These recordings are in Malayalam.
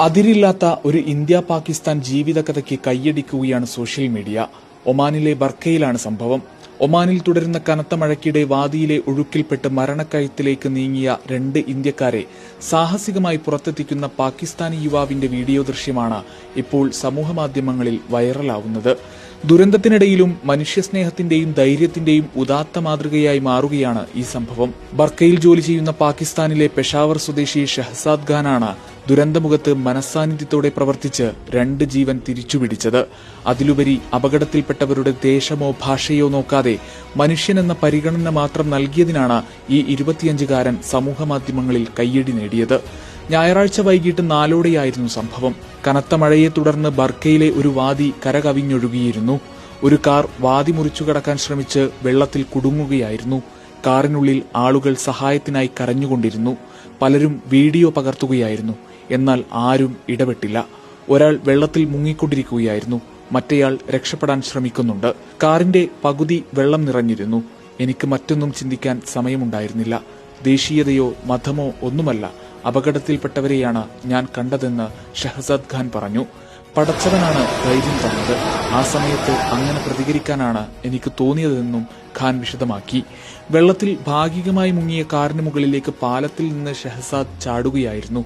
അതിരില്ലാത്ത ഒരു ഇന്ത്യ പാകിസ്ഥാൻ ജീവിതകഥയ്ക്ക് കയ്യടിക്കുകയാണ് സോഷ്യൽ മീഡിയ. ഒമാനിലെ ബർക്കയിലാണ് സംഭവം. ഒമാനിൽ തുടരുന്ന കനത്ത മഴയ്ക്കിടെ വാദിയിലെ ഒഴുക്കിൽപ്പെട്ട് മരണക്കയത്തിലേക്ക് നീങ്ങിയ 2 ഇന്ത്യക്കാരെ സാഹസികമായി പുറത്തെത്തിക്കുന്ന പാകിസ്ഥാനി യുവാവിന്റെ വീഡിയോ ദൃശ്യമാണ് ഇപ്പോൾ സമൂഹമാധ്യമങ്ങളിൽ വൈറലാവുന്നത്. ദുരന്തത്തിനിടയിലും മനുഷ്യസ്നേഹത്തിന്റെയും ധൈര്യത്തിന്റെയും ഉദാത്ത മാതൃകയായി മാറുകയാണ് ഈ സംഭവം. ബർക്കയിൽ ജോലി ചെയ്യുന്ന പാകിസ്ഥാനിലെ പെഷാവർ സ്വദേശി ഷഹസാദ് ഖാനാണ് ദുരന്തമുഖത്ത് മനസ്സാന്നിധ്യത്തോടെ പ്രവർത്തിച്ച് 2 ജീവൻ തിരിച്ചുപിടിച്ചത്. അതിലുപരി അപകടത്തിൽപ്പെട്ടവരുടെ ദേശമോ ഭാഷയോ നോക്കാതെ മനുഷ്യനെന്ന പരിഗണന മാത്രം നൽകിയതിനാണ് ഈ 25-കാരൻ സമൂഹമാധ്യമങ്ങളിൽ കയ്യടി നേടിയത്. ഞായറാഴ്ച വൈകിട്ട് 4:00-ഓടെയായിരുന്നു സംഭവം. കനത്ത മഴയെ തുടർന്ന് ബർക്കയിലെ ഒരു വാദി കരകവിഞ്ഞൊഴുകിയിരുന്നു. ഒരു കാർ വാദി മുറിച്ചു കടക്കാൻ ശ്രമിച്ച് വെള്ളത്തിൽ കുടുങ്ങുകയായിരുന്നു. കാറിനുള്ളിൽ ആളുകൾ സഹായത്തിനായി കരഞ്ഞുകൊണ്ടിരുന്നു. പലരും വീഡിയോ പകർത്തുകയായിരുന്നു. എന്നാൽ ആരും ഇടപെട്ടില്ല. ഒരാൾ വെള്ളത്തിൽ മുങ്ങിക്കൊണ്ടിരിക്കുകയായിരുന്നു. മറ്റേയാൾ രക്ഷപ്പെടാൻ ശ്രമിക്കുന്നുണ്ട്. കാറിന്റെ പകുതി വെള്ളം നിറഞ്ഞിരുന്നു. എനിക്ക് മറ്റൊന്നും ചിന്തിക്കാൻ സമയമുണ്ടായിരുന്നില്ല. ദേശീയതയോ മതമോ ഒന്നുമല്ല, അപകടത്തിൽപ്പെട്ടവരെയാണ് ഞാൻ കണ്ടതെന്ന് ഷഹസാദ് ഖാൻ പറഞ്ഞു. പടച്ചവനാണ് ധൈര്യം തന്നത്. ആ സമയത്ത് അങ്ങനെ പ്രതികരിക്കാനാണ് എനിക്ക് തോന്നിയതെന്നും ഖാൻ വിശദമാക്കി. വെള്ളത്തിൽ ഭാഗികമായി മുങ്ങിയ കാറിന് മുകളിലേക്ക് പാലത്തിൽ നിന്ന് ഷഹസാദ് ചാടുകയായിരുന്നു.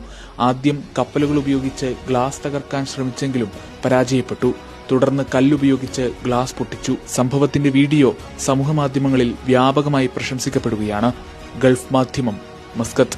ആദ്യം കപ്പലുകൾ ഉപയോഗിച്ച് ഗ്ലാസ് തകർക്കാൻ ശ്രമിച്ചെങ്കിലും പരാജയപ്പെട്ടു. തുടർന്ന് കല്ലുപയോഗിച്ച് ഗ്ലാസ് പൊട്ടിച്ചു. സംഭവത്തിന്റെ വീഡിയോ സമൂഹമാധ്യമങ്ങളിൽ വ്യാപകമായി പ്രശംസിക്കപ്പെടുകയാണ്. ഗൾഫ് മാധ്യമം, മസ്കത്ത്.